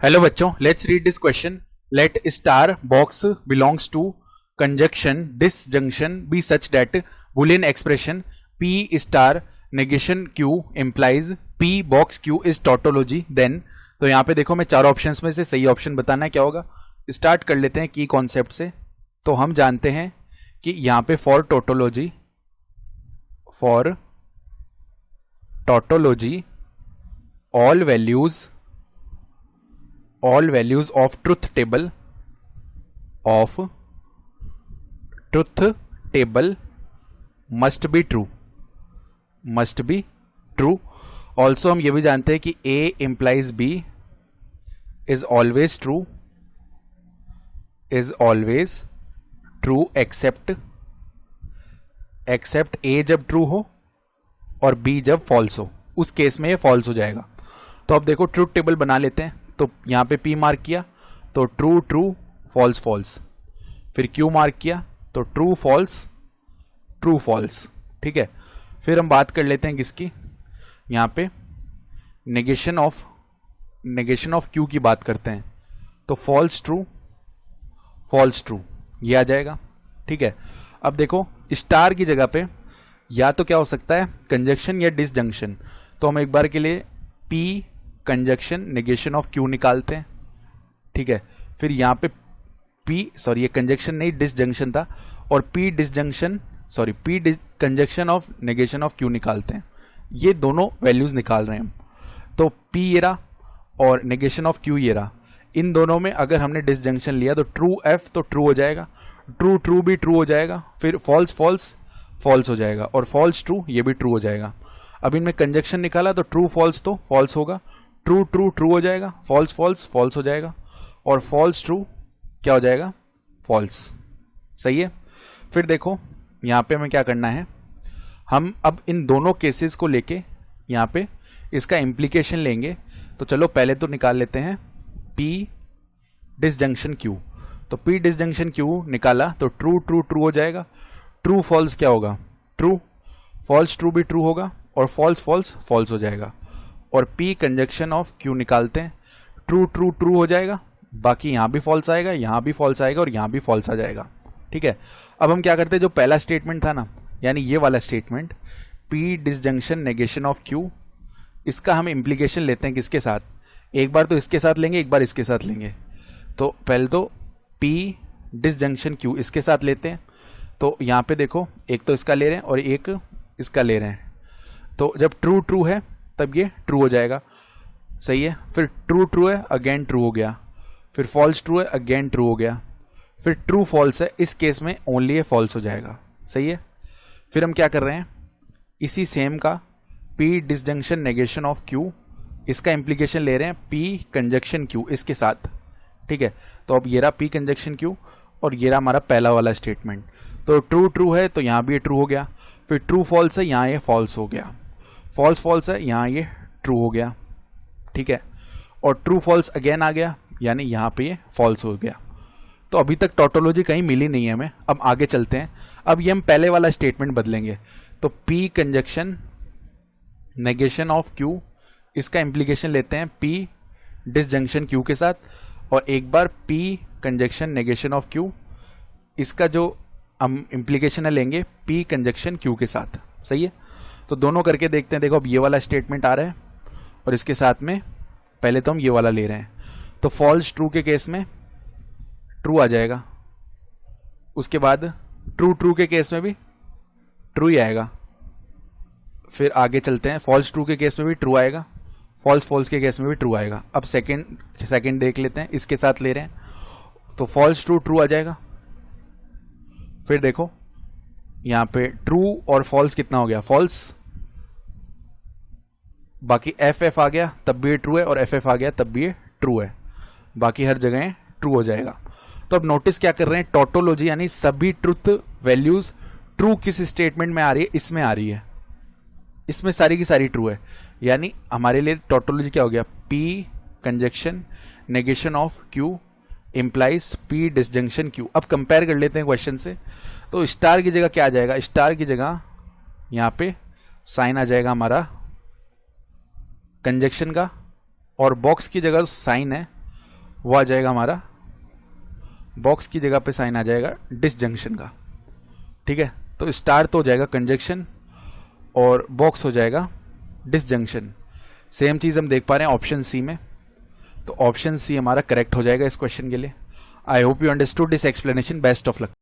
Hello बच्चों, let's read this question. Let star box belongs to conjunction disjunction be such that Boolean expression P star negation Q implies P box Q is tautology. Then तो यहाँ पे देखो, मैं चारों options में से सही ऑप्शन बताना है क्या होगा. स्टार्ट कर लेते हैं की कॉन्सेप्ट से. तो हम जानते हैं कि यहाँ पे for tautology all values of truth table must be true. Also हम ये भी जानते हैं कि A implies B is always true except A जब true हो और B जब false हो. उस केस में ये false हो जाएगा. तो अब देखो, ट्रूथ टेबल बना लेते हैं. तो यहाँ पे P मार्क किया तो ट्रू ट्रू फॉल्स फॉल्स, फिर Q मार्क किया तो ट्रू फॉल्स. ठीक है. फिर हम बात कर लेते हैं किसकी, यहाँ पे नेगेशन ऑफ Q की बात करते हैं. तो फॉल्स ट्रू ये आ जाएगा. ठीक है. अब देखो, स्टार की जगह पे या तो क्या हो सकता है, कंजक्शन या डिसजंक्शन. तो हम एक बार के लिए P conjunction negation of Q निकालते हैं. ठीक है. फिर यहाँ पे ये कंजक्शन नहीं, डिसजंक्शन था. और P conjunction of negation of Q निकालते हैं. ये दोनों वैल्यूज निकाल रहे हैं हम. तो P ये रहा और नेगेशन ऑफ Q ये रहा. इन दोनों में अगर हमने डिसजंक्शन लिया तो ट्रू F तो ट्रू हो जाएगा, ट्रू भी ट्रू हो जाएगा. फिर फॉल्स हो जाएगा और फॉल्स ट्रू ये भी ट्रू हो जाएगा. अब इनमें कंजक्शन निकाला तो ट्रू फॉल्स तो फॉल्स होगा, ट्रू हो जाएगा, फॉल्स हो जाएगा और फॉल्स ट्रू क्या हो जाएगा, फॉल्स. सही है. फिर देखो, यहाँ पे हमें क्या करना है, हम अब इन दोनों केसेस को लेके यहाँ पे इसका इम्प्लीकेशन लेंगे. तो चलो पहले तो निकाल लेते हैं P डिसजंक्शन Q. तो P डिसजंक्शन Q निकाला तो ट्रू हो जाएगा. ट्रू फॉल्स क्या होगा, ट्रू. फॉल्स ट्रू भी ट्रू होगा और फॉल्स हो जाएगा. और P कंजक्शन ऑफ Q निकालते हैं. ट्रू हो जाएगा, बाकी यहाँ भी फॉल्स आएगा, यहाँ भी फॉल्स आएगा और यहाँ भी फॉल्स आ जाएगा. ठीक है. अब हम क्या करते हैं, जो पहला स्टेटमेंट था ना, यानी ये वाला statement P disjunction negation of Q, इसका हम इम्प्लीकेशन लेते हैं किसके साथ, एक बार तो इसके साथ लेंगे, एक बार इसके साथ लेंगे. तो पहले तो P डिसजंक्शन Q इसके साथ लेते हैं. तो यहाँ पे देखो, एक तो इसका ले रहे हैं और एक इसका ले रहे हैं. तो जब ट्रू है तब ये ट्रू हो जाएगा. सही है. फिर ट्रू है, अगेन ट्रू हो गया. फिर फॉल्स ट्रू है, अगेन ट्रू हो गया. फिर ट्रू फॉल्स है, इस केस में ओनली ये फॉल्स हो जाएगा. सही है. फिर हम क्या कर रहे हैं, इसी सेम का P disjunction negation of Q, इसका इम्प्लीकेशन ले रहे हैं P कंजक्शन Q इसके साथ. ठीक है. तो अब ये रहा P कंजक्शन Q और ये रहा हमारा पहला वाला स्टेटमेंट. तो ट्रू है तो यहाँ भी ये ट्रू हो गया. फिर ट्रू फॉल्स है, यहाँ ये फॉल्स हो गया. फॉल्स है, यहाँ ये ट्रू हो गया. ठीक है. और ट्रू फॉल्स अगेन आ गया, यानी यहाँ पे ये फॉल्स हो गया. तो अभी तक टोटोलॉजी कहीं मिली नहीं है हमें. अब आगे चलते हैं. अब ये हम पहले वाला स्टेटमेंट बदलेंगे. तो P conjunction negation of Q, इसका इम्प्लीकेशन लेते हैं P डिसजंक्शन Q के साथ. और एक बार P conjunction negation of Q, इसका जो हम इम्प्लीकेशन है लेंगे P कंजक्शन Q के साथ. सही है. तो दोनों करके देखते हैं. देखो, अब ये वाला स्टेटमेंट आ रहा है और इसके साथ में पहले तो हम ये वाला ले रहे हैं. तो फॉल्स ट्रू के केस में ट्रू आ जाएगा. उसके बाद ट्रू के केस में भी ट्रू ही आएगा. फिर आगे चलते हैं, फॉल्स ट्रू के केस में भी ट्रू आएगा, फॉल्स के केस में भी ट्रू आएगा. अब सेकंड देख लेते हैं, इसके साथ ले रहे हैं. तो फॉल्स ट्रू आ जाएगा. फिर देखो, यहाँ पे ट्रू और फॉल्स कितना हो गया, फॉल्स. बाकी FF आ गया तब भी ये ट्रू है और FF आ गया तब भी ये ट्रू है. बाकी हर जगह ट्रू हो जाएगा. तो अब नोटिस क्या कर रहे हैं, टोटोलॉजी यानी सभी ट्रुथ वैल्यूज ट्रू किस स्टेटमेंट में आ रही है, इसमें आ रही है. इसमें सारी की सारी ट्रू है. यानी हमारे लिए टोटोलॉजी क्या हो गया, P conjunction negation of Q implies P disjunction Q. अब कंपेयर कर लेते हैं क्वेश्चन से. तो स्टार की जगह क्या आ जाएगा, स्टार की जगह यहाँ पे साइन आ जाएगा हमारा कंजक्शन का, और बॉक्स की जगह साइन है वो आ जाएगा हमारा, बॉक्स की जगह पे साइन आ जाएगा डिसजंक्शन का, ठीक है। तो स्टार तो हो जाएगा कंजक्शन और बॉक्स हो जाएगा डिसजंक्शन। सेम चीज़ हम देख पा रहे हैं ऑप्शन सी में, तो ऑप्शन सी हमारा करेक्ट हो जाएगा इस क्वेश्चन के लिए। I hope you understood this explanation. Best of luck.